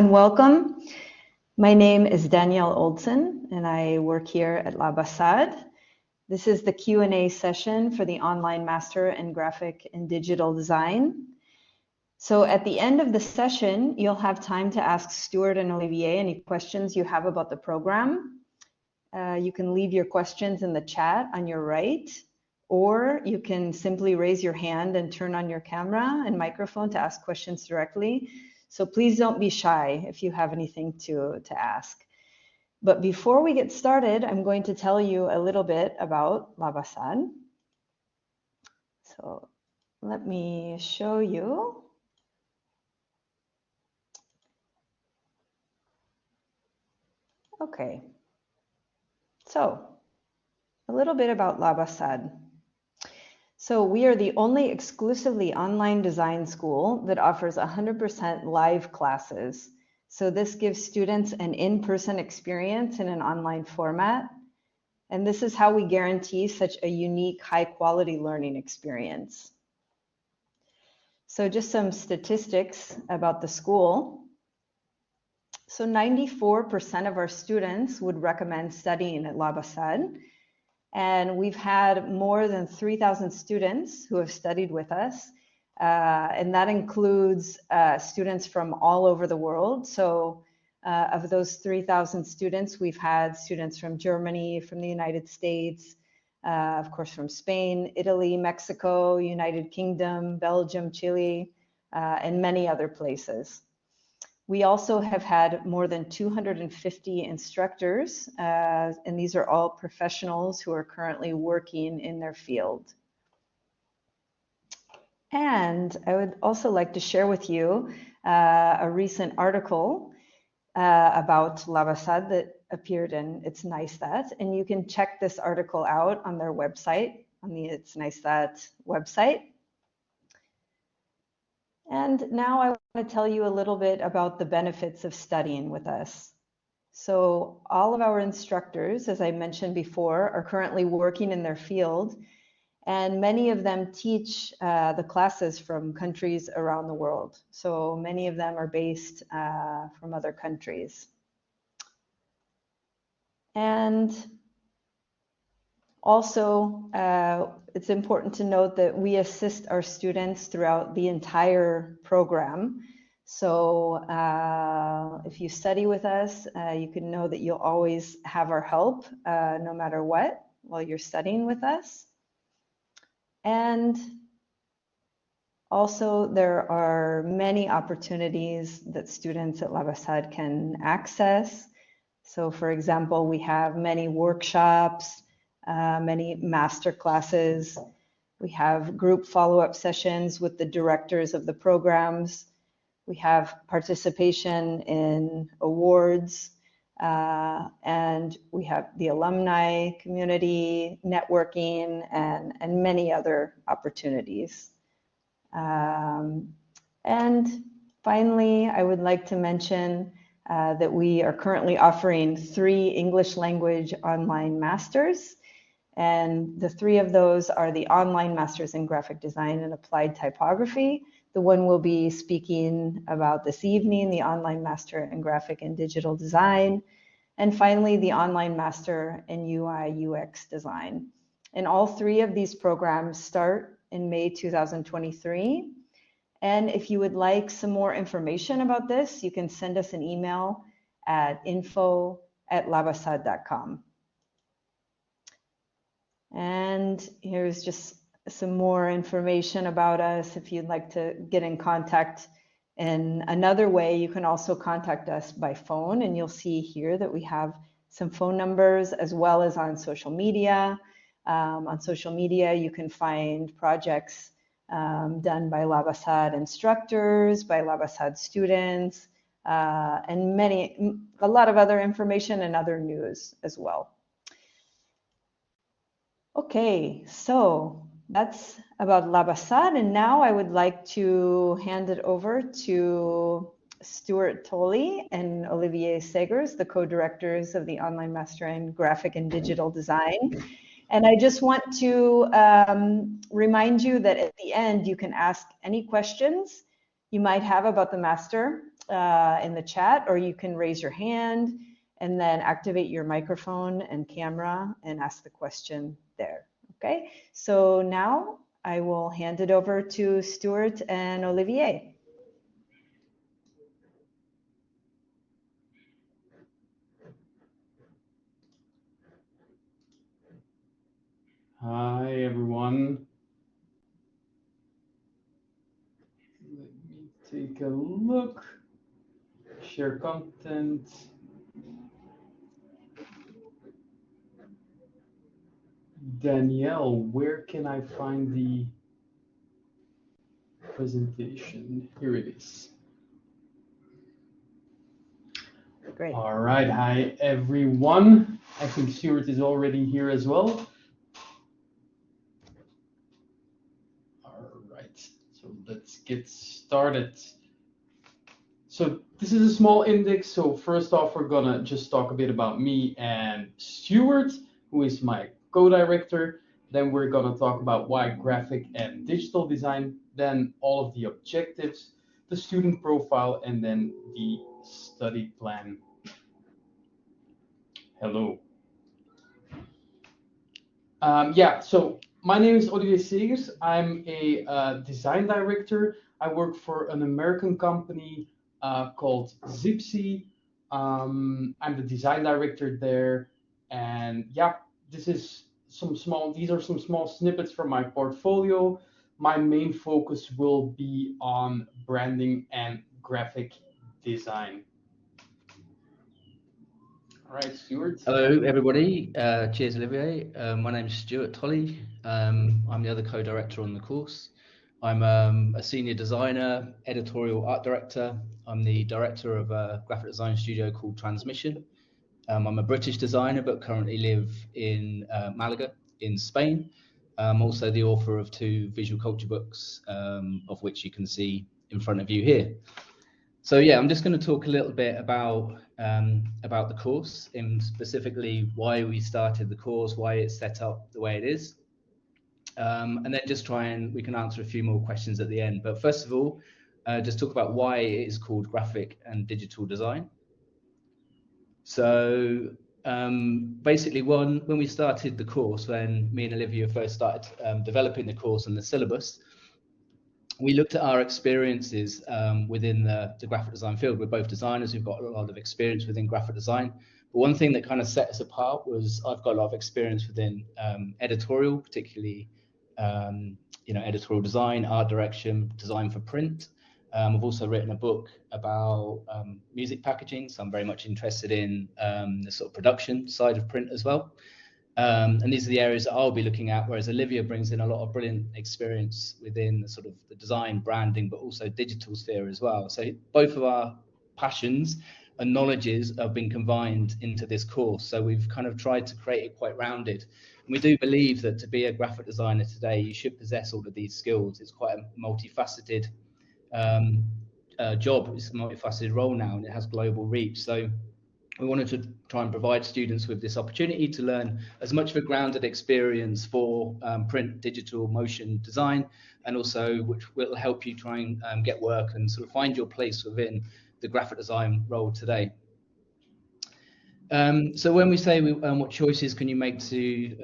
And welcome. My name is Danielle Oldson, and I work here at LABASAD. This is the Q&A session for the Online Master in Graphic and Digital Design. So at the end of the session, you'll have time to ask Stuart and Olivier any questions you have about the program. You can leave your questions in the chat on your right, or you can simply raise your hand and turn on your camera and microphone to ask questions directly. So please don't be shy if you have anything to ask. But before we get started, I'm going to tell you a little bit about LABASAD. So let me show you. Okay. So a little bit about LABASAD. So we are the only exclusively online design school that offers 100% live classes. So this gives students an in-person experience in an online format. And this is how we guarantee such a unique, high-quality learning experience. So just some statistics about the school. So 94% of our students would recommend studying at LABASAD. And we've had more than 3,000 students who have studied with us. And that includes students from all over the world. So of those 3,000 students, we've had students from Germany, from the United States, of course from Spain, Italy, Mexico, United Kingdom, Belgium, Chile, and many other places. We also have had more than 250 instructors, and these are all professionals who are currently working in their field. And I would also like to share with you a recent article about LABASAD that appeared in It's Nice That, and you can check this article out on their website, on the It's Nice That website. And now I want to tell you a little bit about the benefits of studying with us. So all of our instructors, as I mentioned before, are currently working in their field, and many of them teach the classes from countries around the world. So many of them are based from other countries. And also, it's important to note that we assist our students throughout the entire program. So if you study with us, you can know that you'll always have our help no matter what while you're studying with us. And also, there are many opportunities that students at LABASAD can access. So for example, we have many workshops, many master classes. We have group follow-up sessions with the directors of the programs. We have participation in awards, and we have the alumni community, networking, and many other opportunities. And finally, I would like to mention that we are currently offering 3 English language online masters. And the 3 of those are the online masters in graphic design and applied typography. The one we'll be speaking about this evening, the online master in graphic and digital design. And finally, the online master in UI UX design. And all 3 of these programs start in May 2023. And if you would like some more information about this, you can send us an email at info@labasad.com. And here's just some more information about us. If you'd like to get in contact in another way, you can also contact us by phone. And you'll see here that we have some phone numbers as well as on social media. On social media, you can find projects done by LABASAD instructors, by LABASAD students, and a lot of other information and other news as well. Okay, so that's about LABASAD, and now I would like to hand it over to Stuart Tolley and Olivier Segers, the co-directors of the Online Master in Graphic and Digital Design. And I just want to remind you that at the end, you can ask any questions you might have about the master in the chat, or you can raise your hand and then activate your microphone and camera and ask the question there. Okay, so now I will hand it over to Stuart and Olivier. Hi, everyone. Let me take a look. Share content. Danielle, where can I find the presentation? Here it is. Great. All right. Hi, everyone. I think Stuart is already here as well. All right. So let's get started. So this is a small index. So first off, we're gonna just talk a bit about me and Stuart, who is my co-director. Then we're gonna talk about why graphic and digital design, then all of the objectives, the student profile, and then the study plan. Hello. Yeah, so my name is Olivier Segers. I'm a design director. I work for an American company called Zipsy. I'm the design director there, and yeah, these are some small snippets from my portfolio. My main focus will be on branding and graphic design. All right, Stuart. Hello, everybody. Cheers, Olivier. My name is Stuart Tolley. I'm the other co-director on the course. I'm a senior designer, editorial art director. I'm the director of a graphic design studio called Transmission. I'm a British designer, but currently live in Malaga in Spain. I'm also the author of 2 visual culture books, of which you can see in front of you here. So yeah, I'm just going to talk a little bit about the course, and specifically why we started the course, why it's set up the way it is, and then just we can answer a few more questions at the end. But first of all, just talk about why it is called graphic and digital design. So basically, when we started the course, when me and Olivier first started developing the course and the syllabus, we looked at our experiences within the graphic design field. We're both designers. We've got a lot of experience within graphic design. But one thing that kind of set us apart was I've got a lot of experience within editorial, particularly editorial design, art direction, design for print. I've also written a book about music packaging, so I'm very much interested in the sort of production side of print as well. And these are the areas that I'll be looking at, whereas Olivier brings in a lot of brilliant experience within the sort of the design, branding, but also digital sphere as well. So both of our passions and knowledges have been combined into this course. So we've kind of tried to create it quite rounded. And we do believe that to be a graphic designer today, you should possess all of these skills. It's quite a multifaceted job. It's a multifaceted role now, and it has global reach. So we wanted to try and provide students with this opportunity to learn as much of a grounded experience for print, digital, motion design, and also which will help you try and get work and sort of find your place within the graphic design role today. So when we say what choices can you make to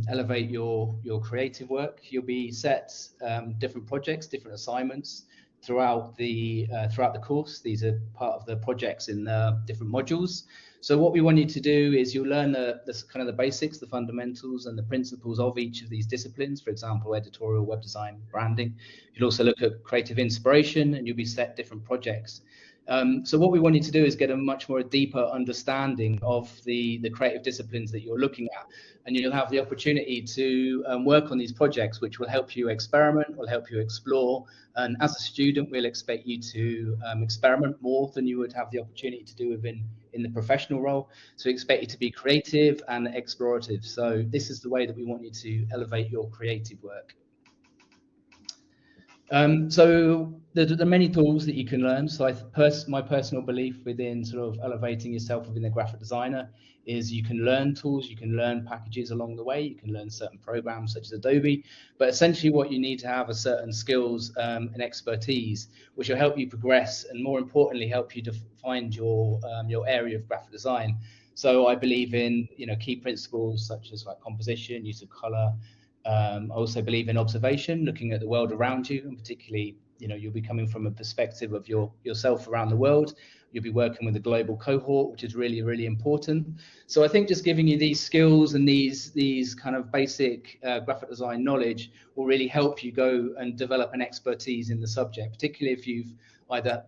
elevate your creative work, you'll be set different projects, different assignments throughout the course. These are part of the projects in the different modules. So what we want you to do is you'll learn the kind of the basics, the fundamentals and the principles of each of these disciplines. For example, editorial, web design, branding. You'll also look at creative inspiration, and you'll be set different projects. So what we want you to do is get a much more deeper understanding of the creative disciplines that you're looking at, and you'll have the opportunity to work on these projects, which will help you experiment, will help you explore. And as a student, we'll expect you to experiment more than you would have the opportunity to do in the professional role. So we expect you to be creative and explorative. So this is the way that we want you to elevate your creative work. So there are many tools that you can learn. So my personal belief within sort of elevating yourself within a graphic designer is you can learn tools, you can learn packages along the way, you can learn certain programs such as Adobe, but essentially what you need to have are certain skills and expertise, which will help you progress and more importantly, help you to find your area of graphic design. So I believe in, key principles such as like composition, use of color. I also believe in observation, looking at the world around you, and particularly, you'll be coming from a perspective of yourself around the world. You'll be working with a global cohort, which is really, really important. So I think just giving you these skills and these kind of basic graphic design knowledge will really help you go and develop an expertise in the subject, particularly if you've either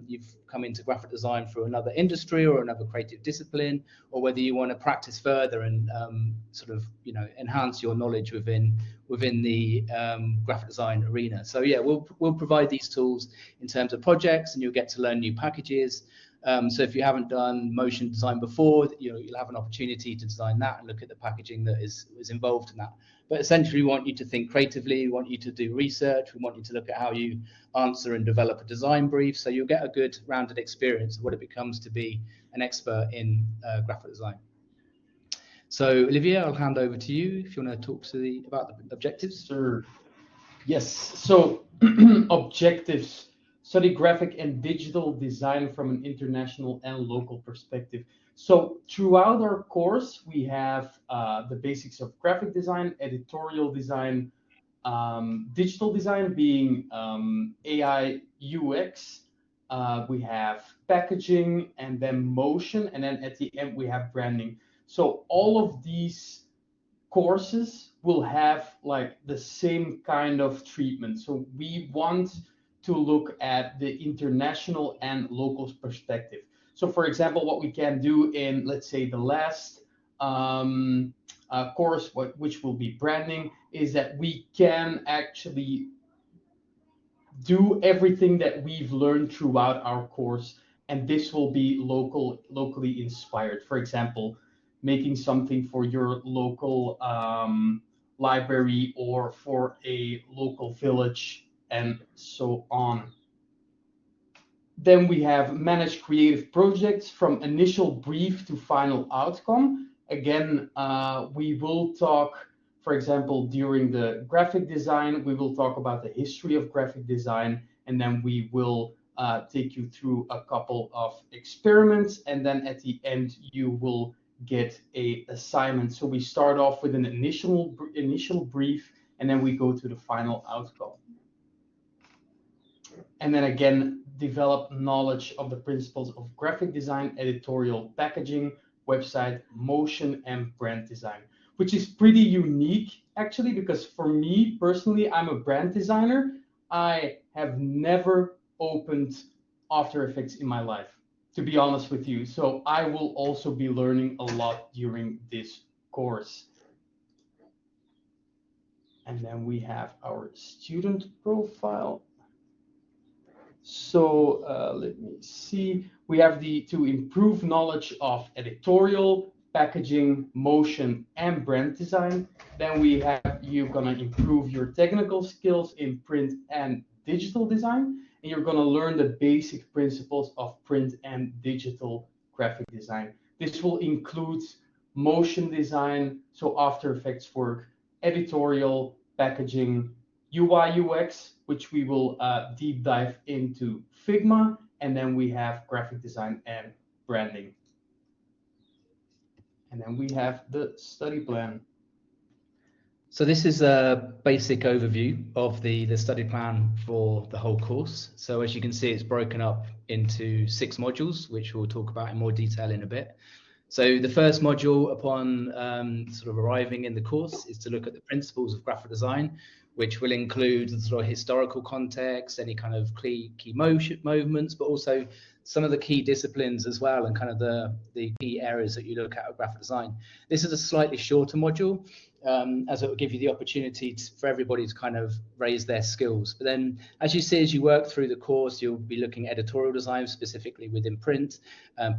you've come into graphic design through another industry or another creative discipline, or whether you want to practice further and sort of enhance your knowledge within the graphic design arena. So yeah, we'll provide these tools in terms of projects, and you'll get to learn new packages. So if you haven't done motion design before, you'll have an opportunity to design that and look at the packaging that is involved in that. But essentially, we want you to think creatively, we want you to do research, we want you to look at how you answer and develop a design brief, so you'll get a good rounded experience of what it becomes to be an expert in graphic design. So Olivier, I'll hand over to you if you want to talk about the objectives. Sure. Yes, so objectives. Study graphic and digital design from an international and local perspective. So throughout our course, we have the basics of graphic design, editorial design, digital design being AI, UX. We have packaging and then motion, and then at the end we have branding. So all of these courses will have like the same kind of treatment. So we want to look at the international and local perspective. So for example, what we can do in, let's say, the last course, which will be branding, is that we can actually do everything that we've learned throughout our course, and this will be locally inspired. For example, making something for your local library or for a local village, and so on. Then we have manage creative projects from initial brief to final outcome. Again, we will talk, for example, during the graphic design, we will talk about the history of graphic design, and then we will take you through a couple of experiments, and then at the end you will get a assignment. So we start off with an initial brief, and then we go to the final outcome. And then again, develop knowledge of the principles of graphic design, editorial, packaging, website, motion, and brand design, which is pretty unique actually, because for me personally, I'm a brand designer. I have never opened After Effects in my life, to be honest with you. So I will also be learning a lot during this course. And then we have our student profile. So let me see. We have to improve knowledge of editorial, packaging, motion, and brand design. Then we have you're gonna improve your technical skills in print and digital design, and you're gonna learn the basic principles of print and digital graphic design. This will include motion design, so After Effects work, editorial, packaging, UI UX, which we will deep dive into Figma, and then we have graphic design and branding. And then we have the study plan. So this is a basic overview of the study plan for the whole course. So as you can see, it's broken up into 6 modules, which we'll talk about in more detail in a bit. So the first module upon sort of arriving in the course is to look at the principles of graphic design, which will include the sort of historical context, any kind of key motion movements, but also some of the key disciplines as well, and kind of the key areas that you look at with graphic design. This is a slightly shorter module, as it will give you the opportunity for everybody to kind of raise their skills. But then, as you see, as you work through the course, you'll be looking at editorial design, specifically within print,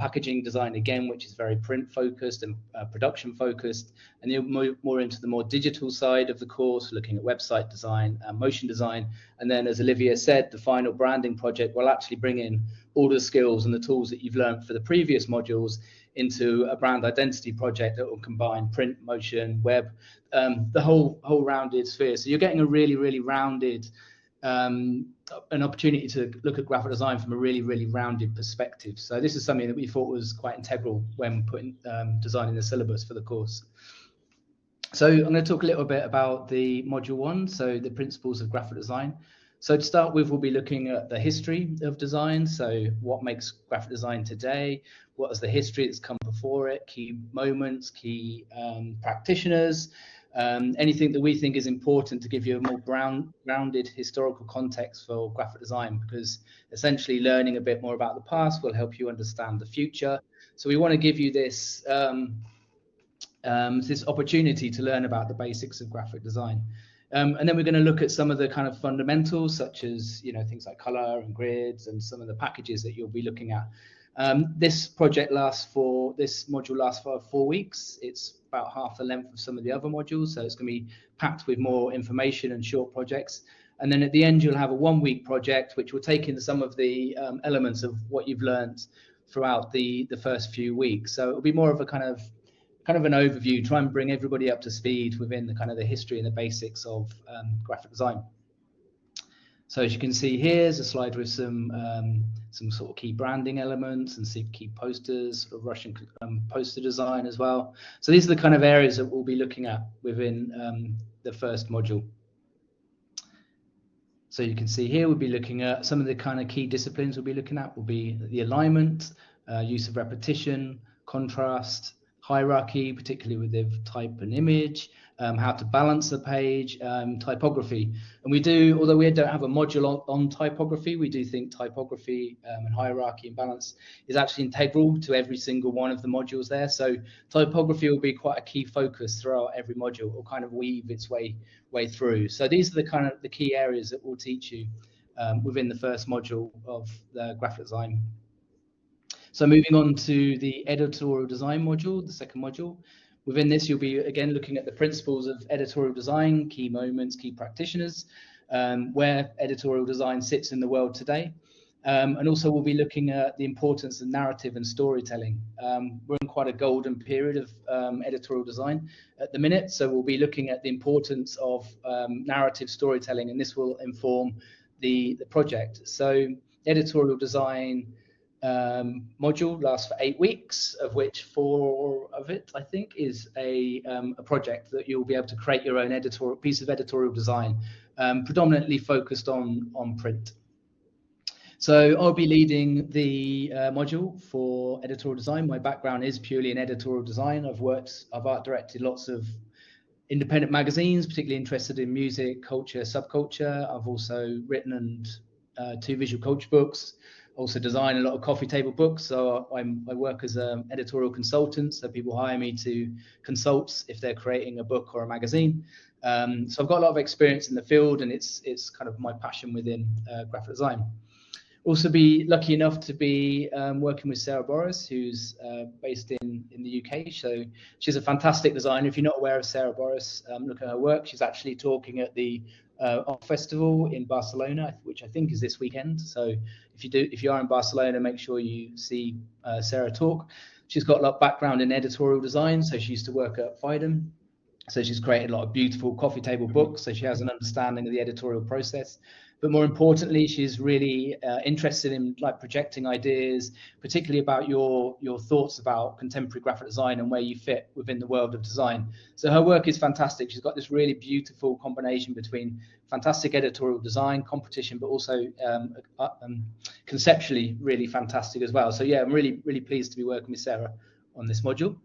packaging design again, which is very print focused and production focused, and you'll move more into the more digital side of the course, looking at website design, motion design, and then, as Olivier said, the final branding project will actually bring in all the skills and the tools that you've learned for the previous modules into a brand identity project that will combine print, motion, web, the whole rounded sphere. So you're getting a really rounded, an opportunity to look at graphic design from a really rounded perspective. So this is something that we thought was quite integral when designing the syllabus for the course. So I'm going to talk a little bit about the module 1, so the principles of graphic design. So to start with, we'll be looking at the history of design. So what makes graphic design today? What is the history that's come before it? Key moments, key practitioners, anything that we think is important to give you a more grounded historical context for graphic design, because essentially learning a bit more about the past will help you understand the future. So we want to give you this this opportunity to learn about the basics of graphic design. And then we're going to look at some of the kind of fundamentals, such as, you know, things like color and grids and some of the packages that you'll be looking at. This module lasts for 4 weeks. It's about half the length of some of the other modules, so it's going to be packed with more information and short projects. And then at the end, you'll have a 1-week project, which will take in some of the elements of what you've learned throughout the first few weeks. So it'll be more of a kind of an overview, try and bring everybody up to speed within the kind of the history and the basics of graphic design. So as you can see, here's a slide with some sort of key branding elements and some key posters, sort of Russian poster design as well. So these are the kind of areas that we'll be looking at within the first module. So you can see here, we'll be looking at some of the kind of key disciplines we'll be looking at will be the alignment, use of repetition, contrast, hierarchy, particularly with the type and image, how to balance the page, typography. And we do, although we don't have a module on typography, we do think typography and hierarchy and balance is actually integral to every single one of the modules there. So typography will be quite a key focus throughout every module. It will kind of weave its way through. So these are the kind of the key areas that we'll teach you within the first module of the graphic design. So moving on to the editorial design module, the second module. Within this, you'll be again looking at the principles of editorial design, key moments, key practitioners, where editorial design sits in the world today. And also we'll be looking at the importance of narrative and storytelling. We're in quite a golden period of editorial design at the minute, so we'll be looking at the importance of narrative storytelling, and this will inform the project. So editorial design module lasts for 8 weeks, of which 4 of it, I think, is a project that you'll be able to create your own piece of editorial design, predominantly focused on print. So I'll be leading the module for editorial design. My background is purely in editorial design. I've art directed lots of independent magazines, particularly interested in music, culture, subculture. I've also written 2 visual culture books. Also design a lot of coffee table books. So I work as an editorial consultant. So people hire me to consult if they're creating a book or a magazine. So I've got a lot of experience in the field, and it's kind of my passion within graphic design. Also be lucky enough to be working with Sarah Boris, who's based in the UK. So she's a fantastic designer. If you're not aware of Sarah Boris, look at her work. She's actually talking at the art festival in Barcelona, which I think is this weekend. So if you are in Barcelona, make sure you see Sarah talk. She's got a lot of background in editorial design. So she used to work at Fidem. So she's created a lot of beautiful coffee table books. So she has an understanding of the editorial process. But more importantly, she's really interested in like projecting ideas, particularly about your thoughts about contemporary graphic design and where you fit within the world of design. So her work is fantastic. She's got this really beautiful combination between fantastic editorial design, competition, but also conceptually really fantastic as well. So yeah, I'm really pleased to be working with Sarah on this module.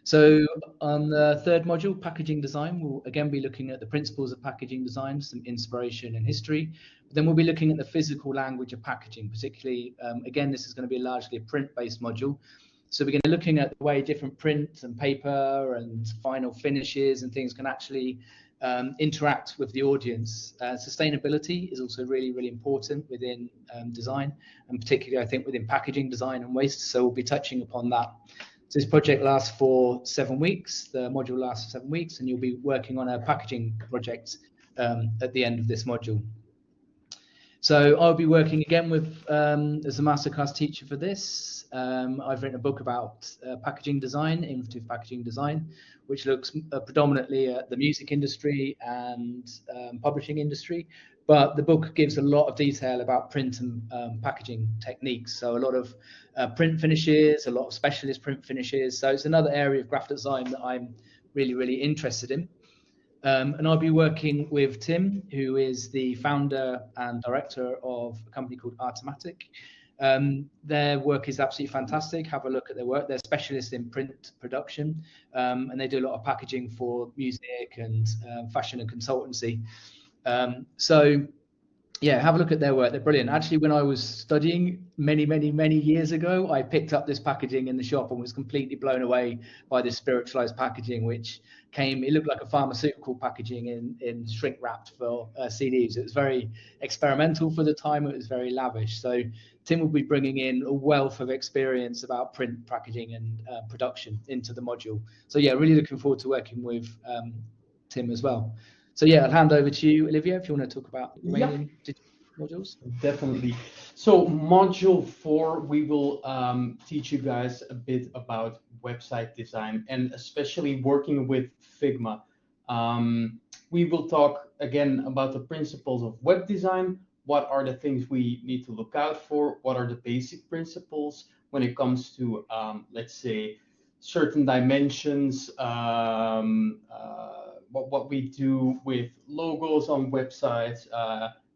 So on the third module, packaging design, we'll again be looking at the principles of packaging design, some inspiration and history. Then we'll be looking at the physical language of packaging, particularly, again, this is going to be largely a print-based module. So we're going to be looking at the way different print and paper and final finishes and things can actually interact with the audience. Sustainability is also really, really important within design, and particularly, I think, within packaging design and waste. So we'll be touching upon that. So this project lasts for 7 weeks. The module lasts for 7 weeks, and you'll be working on a packaging project at the end of this module. So I'll be working again with as a masterclass teacher for this. I've written a book about packaging design, innovative packaging design, which looks predominantly at the music industry and publishing industry. But the book gives a lot of detail about print and packaging techniques. So a lot of print finishes, a lot of specialist print finishes. So it's another area of graphic design that I'm really, really interested in. And I'll be working with Tim, who is the founder and director of a company called Artomatic. Their work is absolutely fantastic. Have a look at their work. They're specialists in print production, and they do a lot of packaging for music and fashion and consultancy. So yeah, have a look at their work. They're brilliant. Actually, when I was studying many years ago, I picked up this packaging in the shop and was completely blown away by this spiritualized packaging, which came, it looked like a pharmaceutical packaging in shrink wrapped for CDs. It was very experimental for the time. It was very lavish. So Tim will be bringing in a wealth of experience about print packaging and production into the module. So yeah, really looking forward to working with Tim as well. So yeah, I'll hand over to you, Olivier, if you want to talk about the remaining digital modules. Definitely. So module 4, we will teach you guys a bit about website design and especially working with Figma. We will talk again about the principles of web design. What are the things we need to look out for? What are the basic principles when it comes to, let's say, certain dimensions, what we do with logos on websites,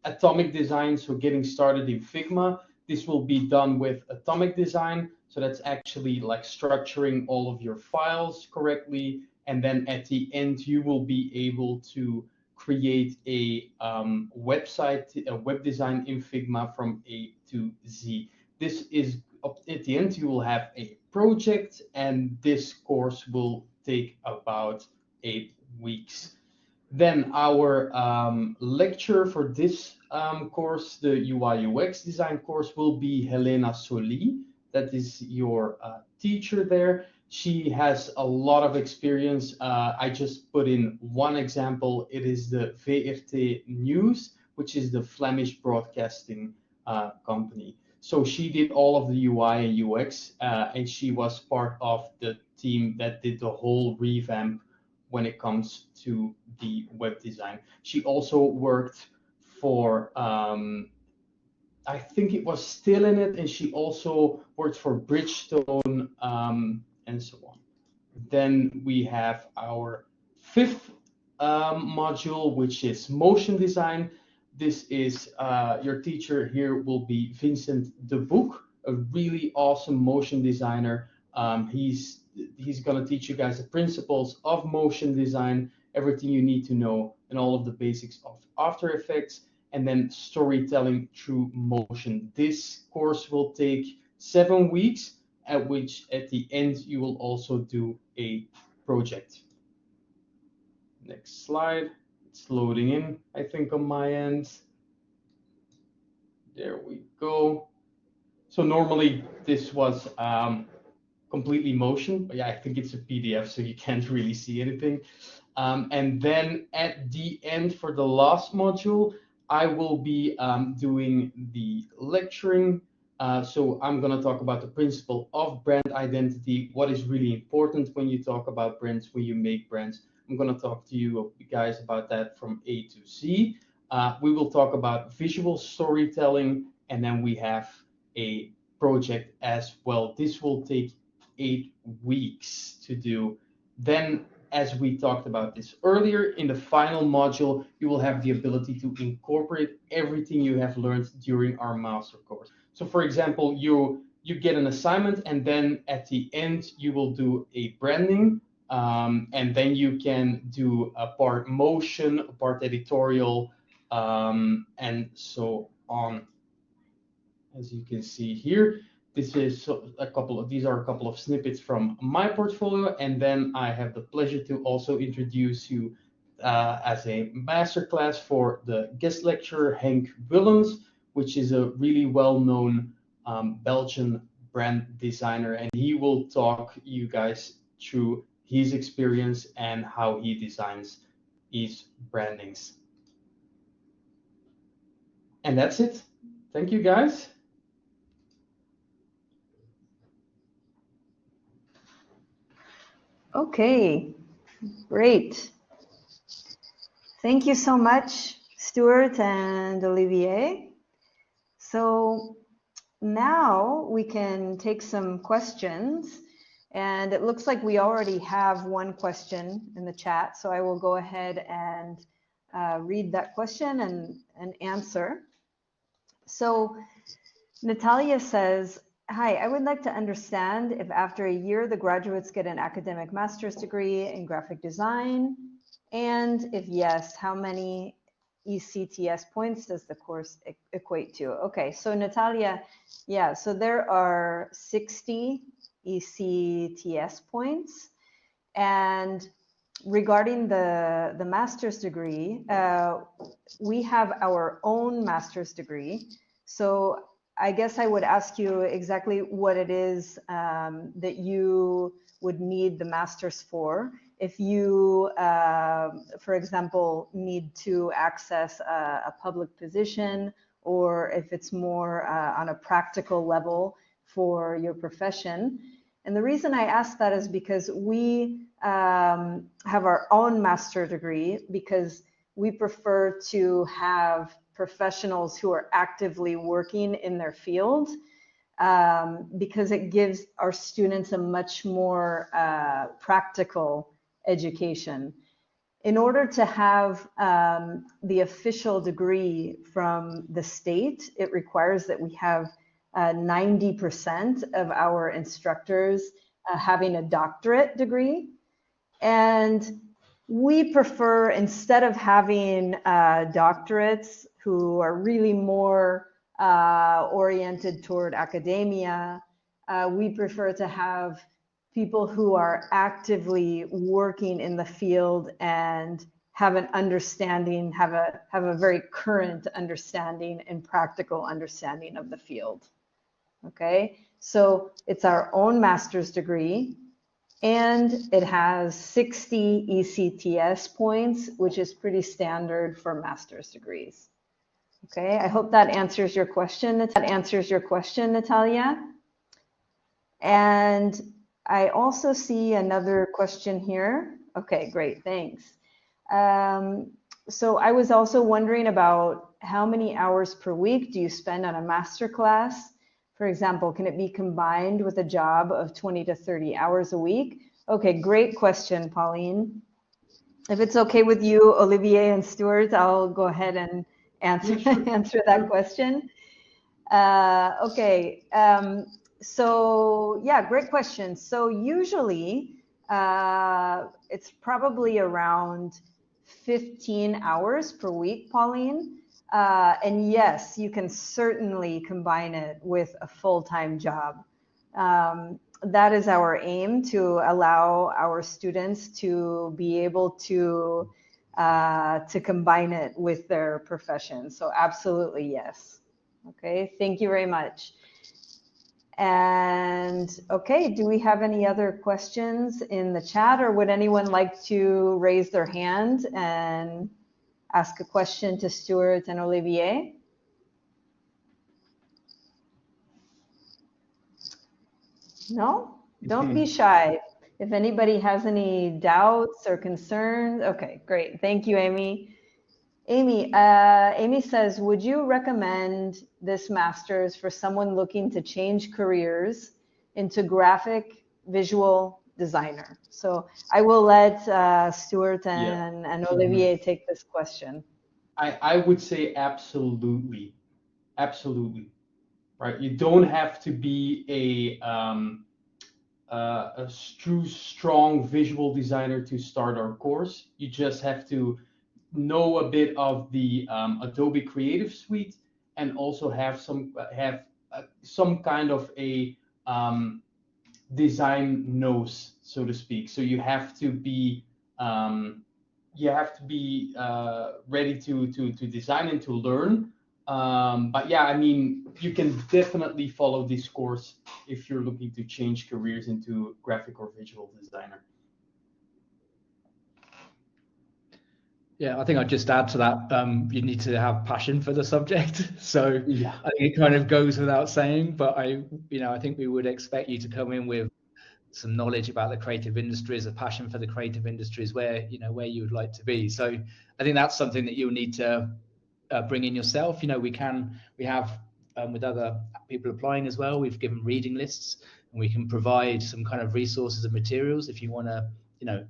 atomic design, so getting started in Figma. This will be done with atomic design, so that's actually like structuring all of your files correctly, and then at the end you will be able to create a website, a web design in Figma from A to Z. This is, at the end you will have a project, and this course will take about 8 weeks. Then our lecturer for this course, the UI UX design course, will be Helena Soli. That is your teacher there. She has a lot of experience. I just put in one example. It is the VRT News, which is the Flemish broadcasting company. So she did all of the UI and UX, and she was part of the team that did the whole revamp when it comes to the web design. She also worked for, I think it was Still in It, and she also worked for Bridgestone and so on. Then we have our 5th module, which is motion design. This is, your teacher here will be Vincent de Boek, a really awesome motion designer. He's going to teach you guys the principles of motion design, everything you need to know, and all of the basics of After Effects, and then storytelling through motion. This course will take 7 weeks, at which at the end you will also do a project. Next slide. It's loading in, I think, on my end. There we go. So normally this was completely motion, but yeah, I think it's a PDF, so you can't really see anything. And then at the end, for the last module, I will be doing the lecturing. So I'm going to talk about the principle of brand identity, what is really important when you talk about brands, when you make brands. I'm going to talk to you guys about that from A to Z. We will talk about visual storytelling, and then we have a project as well. This will take 8 weeks to do. Then, as we talked about this earlier, in the final module, you will have the ability to incorporate everything you have learned during our master course. So for example, you get an assignment, and then at the end, you will do a branding, and then you can do a part motion, a part editorial, and so on. As you can see here, these are a couple of snippets from my portfolio, and then I have the pleasure to also introduce you as a masterclass for the guest lecturer Henk Willems, which is a really well-known Belgian brand designer, and he will talk you guys through his experience and how he designs his brandings. And that's it. Thank you, guys. Okay, great. Thank you so much, Stuart and Olivier. So now we can take some questions, and it looks like we already have one question in the chat, so I will go ahead and read that question and answer. So Natalia says, hi, I would like to understand if after a year the graduates get an academic master's degree in graphic design, and if yes, how many ECTS points does the course equate to? Okay, so Natalia, yeah, so there are 60 ECTS points, and regarding the master's degree, we have our own master's degree. So I guess I would ask you exactly what it is that you would need the master's for. If you, for example, need to access a public position, or if it's more on a practical level for your profession. And the reason I ask that is because we have our own master's degree, because we prefer to have professionals who are actively working in their field, because it gives our students a much more practical education. In order to have the official degree from the state, it requires that we have 90% of our instructors having a doctorate degree. And we prefer, instead of having doctorates who are really more oriented toward academia, we prefer to have people who are actively working in the field and have an understanding, have a very current understanding and practical understanding of the field. Okay, so it's our own master's degree, and it has 60 ECTS points, which is pretty standard for master's degrees. Okay, I hope that answers your question. That answers your question, Natalia. And I also see another question here. Okay, great, thanks. So I was also wondering about how many hours per week do you spend on a master class? For example, can it be combined with a job of 20 to 30 hours a week? Okay, great question, Pauline. If it's okay with you, Olivier and Stuart, I'll go ahead and answer, answer that question. Okay, so yeah, great question. So usually it's probably around 15 hours per week, Pauline. And yes, you can certainly combine it with a full-time job. That is our aim, to allow our students to be able to combine it with their profession. So absolutely, yes. Okay, thank you very much. And okay, do we have any other questions in the chat, or would anyone like to raise their hand and ask a question to Stuart and Olivier? No? Don't be shy. If anybody has any doubts or concerns, okay, great. Thank you, Amy. Amy says, would you recommend this master's for someone looking to change careers into graphic visual designer? So I will let Stuart and Olivier take this question. I would say absolutely, absolutely, right? You don't have to be a true strong visual designer to start our course. You just have to know a bit of the Adobe Creative Suite, and also have some kind of a design nose, so to speak. So you have to be ready to design and to learn. But yeah, I mean, you can definitely follow this course if you're looking to change careers into graphic or visual designer. Yeah, I think I'd just add to that, you need to have passion for the subject. So Yeah. I think it kind of goes without saying, but I think we would expect you to come in with some knowledge about the creative industries, a passion for the creative industries, where you would like to be. So I think that's something that you'll need to bring in yourself. We have with other people applying as well, we've given reading lists, and we can provide some kind of resources and materials if you want to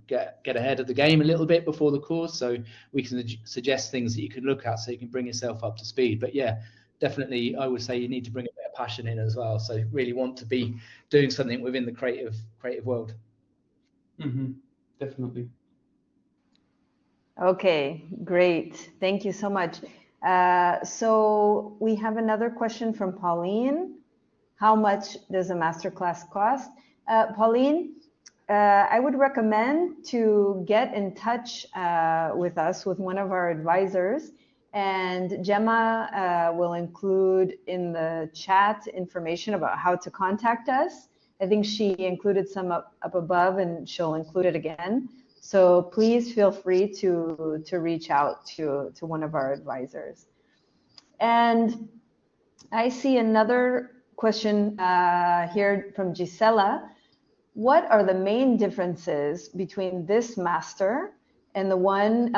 get ahead of the game a little bit before the course. So we can suggest things that you can look at so you can bring yourself up to speed. But yeah, definitely I would say you need to bring a bit of passion in as well, so really want to be doing something within the creative world. Definitely. Okay, great. Thank you so much. So we have another question from Pauline. How much does a masterclass cost? Pauline, I would recommend to get in touch with us, with one of our advisors, and Gemma will include in the chat information about how to contact us. I think she included some up above, and she'll include it again. So please feel free to reach out to one of our advisors. And I see another question here from Gisela. What are the main differences between this master and the one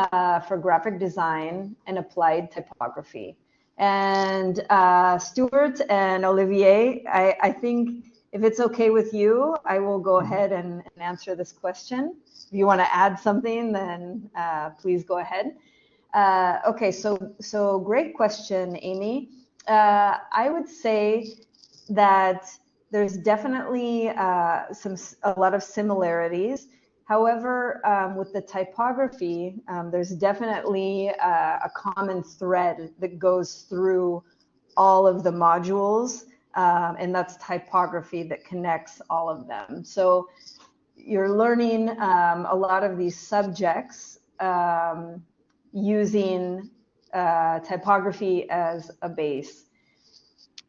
for graphic design and applied typography? And Stuart and Olivier, I think if it's okay with you, I will go ahead and answer this question. If you want to add something, then please go ahead. Okay, so great question, Amy. I would say that there's definitely a lot of similarities. However, with the typography, there's definitely a common thread that goes through all of the modules, and that's typography that connects all of them. So you're learning a lot of these subjects using typography as a base.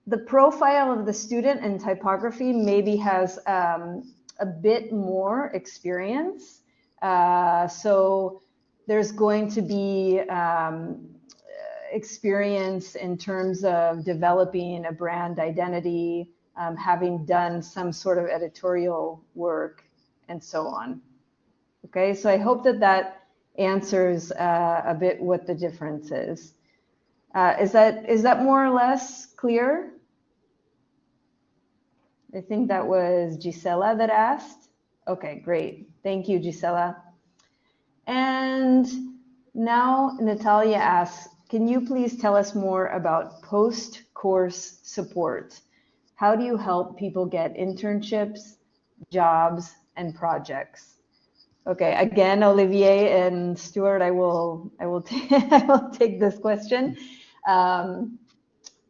The profile of the student in typography maybe has a bit more experience. So there's going to be experience in terms of developing a brand identity, having done some sort of editorial work, and so on. Okay, so I hope that answers a bit what the difference is. Is that more or less clear? I think that was Gisela that asked. Okay, great. Thank you, Gisela. And now Natalia asks, can you please tell us more about post-course support? How do you help people get internships, jobs, and projects? Okay, again, Olivier and Stuart, I will take this question.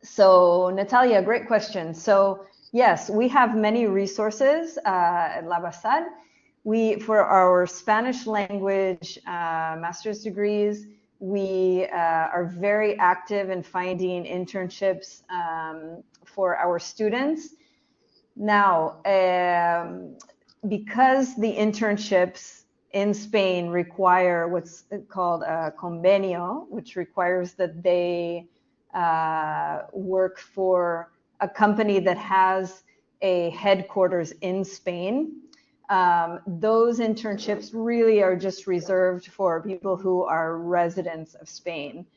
So Natalia, great question. So yes, we have many resources at LABASAD. For our Spanish language master's degrees, we are very active in finding internships for our students. Now, because the internships in Spain require what's called a convenio, which requires that they work for a company that has a headquarters in Spain. Those internships really are just reserved for people who are residents of Spain.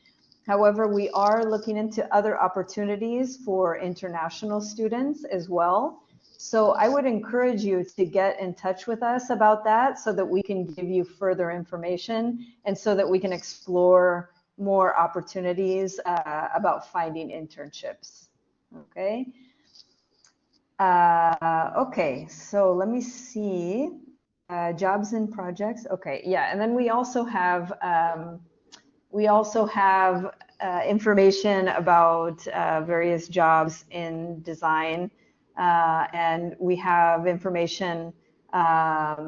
However, we are looking into other opportunities for international students as well. So I would encourage you to get in touch with us about that so that we can give you further information and so that we can explore more opportunities about finding internships. Okay. Okay, so let me see. Jobs and projects. Okay, yeah, and then we also have We also have information about various jobs in design, and we have information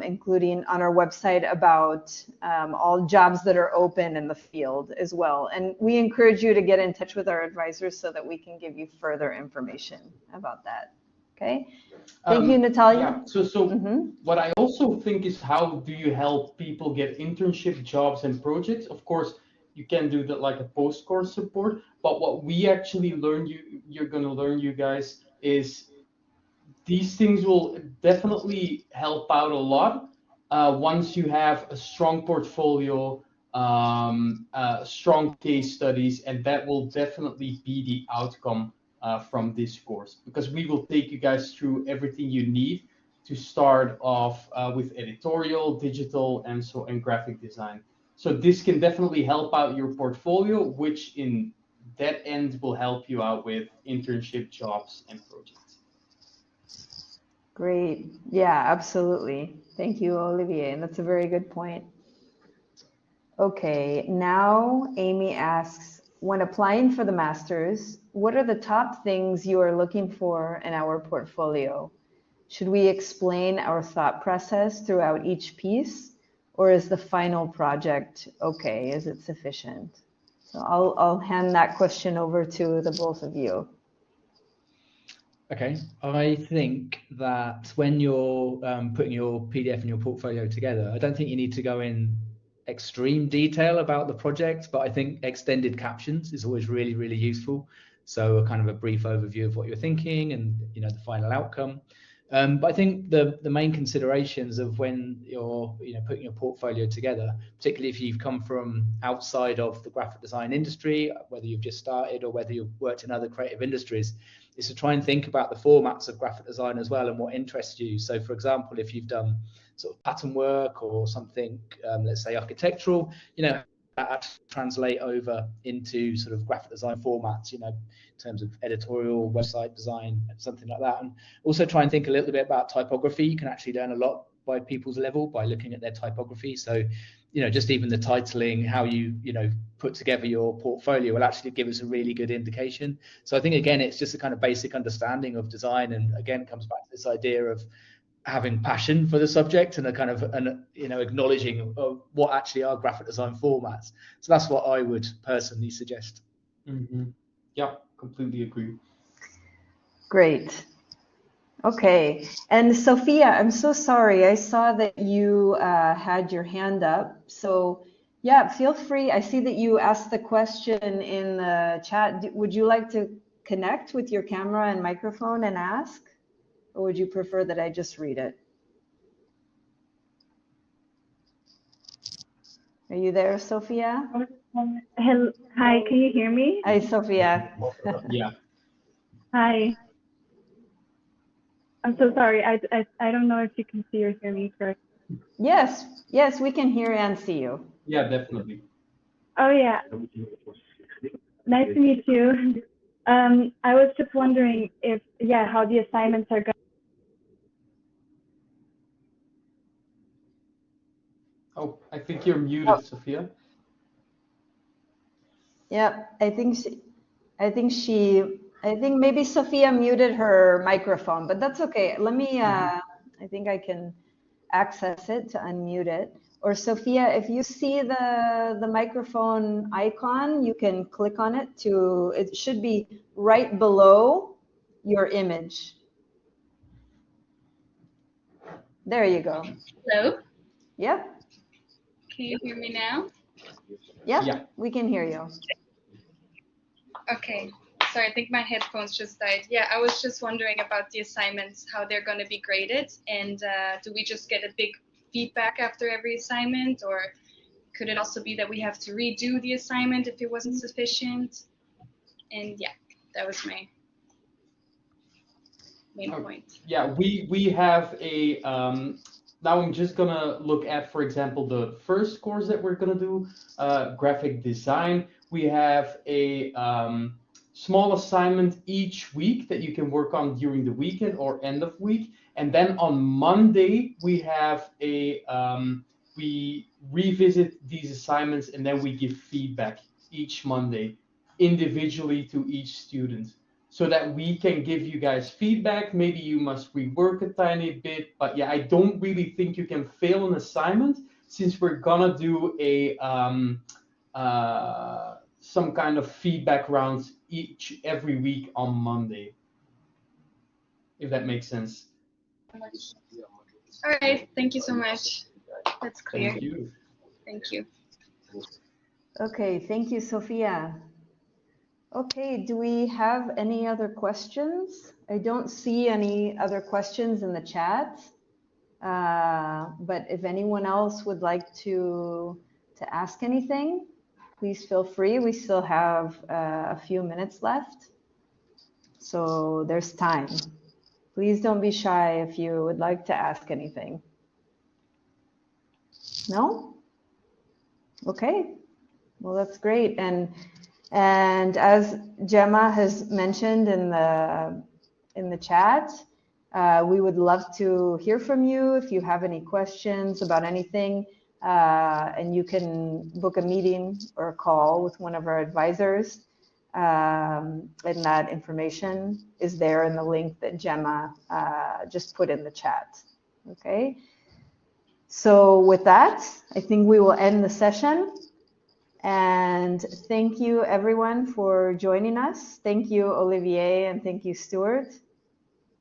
including on our website about all jobs that are open in the field as well. And we encourage you to get in touch with our advisors so that we can give you further information about that. Okay. Thank you, Natalia. Yeah. So what I also think is, how do you help people get internship jobs and projects? Of course, you can do that like a post-course support, but what we actually learn, you're going to learn, you guys, is these things will definitely help out a lot once you have a strong portfolio, strong case studies, and that will definitely be the outcome from this course, because we will take you guys through everything you need to start off with editorial, digital, and graphic design. So this can definitely help out your portfolio, which in that end will help you out with internship jobs and projects. Great. Yeah, absolutely. Thank you, Olivier. And that's a very good point. Okay, now Amy asks, when applying for the master's, what are the top things you are looking for in our portfolio? Should we explain our thought process throughout each piece, or is the final project okay? Is it sufficient? So I'll hand that question over to the both of you. Okay, I think that when you're putting your PDF and your portfolio together, I don't think you need to go in extreme detail about the project, but I think extended captions is always really, really useful. So a kind of a brief overview of what you're thinking and the final outcome. But I think the main considerations of when you're putting your portfolio together, particularly if you've come from outside of the graphic design industry, whether you've just started or whether you've worked in other creative industries, is to try and think about the formats of graphic design as well and what interests you. So for example, if you've done sort of pattern work or something, let's say architectural, that translate over into sort of graphic design formats, in terms of editorial, website design, something like that. And also try and think a little bit about typography. You can actually learn a lot by people's level by looking at their typography. So, just even the titling, how you, put together your portfolio will actually give us a really good indication. So I think, again, it's just a kind of basic understanding of design. And again, it comes back to this idea of having passion for the subject and a kind of acknowledging what actually are graphic design formats. So that's what I would personally suggest. Mm-hmm. Yeah, completely agree. Great. Okay, and Sophia, I'm so sorry. I saw that you had your hand up. So yeah, feel free. I see that you asked the question in the chat. Would you like to connect with your camera and microphone and ask? Or would you prefer that I just read it? Are you there, Sophia? Hello. Hi, can you hear me? Hi, Sophia. Yeah. Hi. I'm so sorry. I don't know if you can see or hear me first. Yes, we can hear and see you. Yeah, definitely. Oh, yeah. Nice to meet you. I was just wondering how the assignments are going. Oh, I think you're muted, Sophia. Yeah, I think maybe Sophia muted her microphone, but that's okay. Let me, I think I can access it to unmute it. Or Sophia, if you see the microphone icon, you can click on it it should be right below your image. There you go. Hello? Yep. Can you hear me now? Yep, Yeah. we can hear you. Okay. Sorry, I think my headphones just died. Yeah, I was just wondering about the assignments, how they're going to be graded, and do we just get a big feedback after every assignment, or could it also be that we have to redo the assignment if it wasn't sufficient? And yeah, that was my main point. Yeah, we have a now I'm just gonna look at, for example, the first course that we're gonna do, graphic design. We have a small assignment each week that you can work on during the weekend or end of week, and then on Monday we have a we revisit these assignments and then we give feedback each Monday individually to each student so that we can give you guys feedback. Maybe you must rework a tiny bit, but yeah, I don't really think you can fail an assignment since we're gonna do a some kind of feedback round every week on Monday, if that makes sense. All right, thank you so much. That's clear. Thank you. Thank you. Okay, thank you, Sophia. Okay, do we have any other questions? I don't see any other questions in the chat, but if anyone else would like to ask anything, please feel free. We still have a few minutes left, so there's time. Please don't be shy if you would like to ask anything. No? Okay, well, that's great. And as Gemma has mentioned in the chat, we would love to hear from you if you have any questions about anything, and you can book a meeting or a call with one of our advisors. And that information is there in the link that Gemma just put in the chat. Okay. So with that, I think we will end the session. And thank you everyone for joining us. Thank you, Olivier, and thank you, Stuart.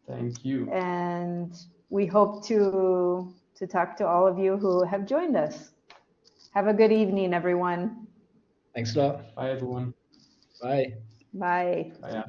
Thank you. And we hope to talk to all of you who have joined us. Have a good evening, everyone. Thanks a lot. Bye, everyone. Bye. Bye. Bye. Yeah.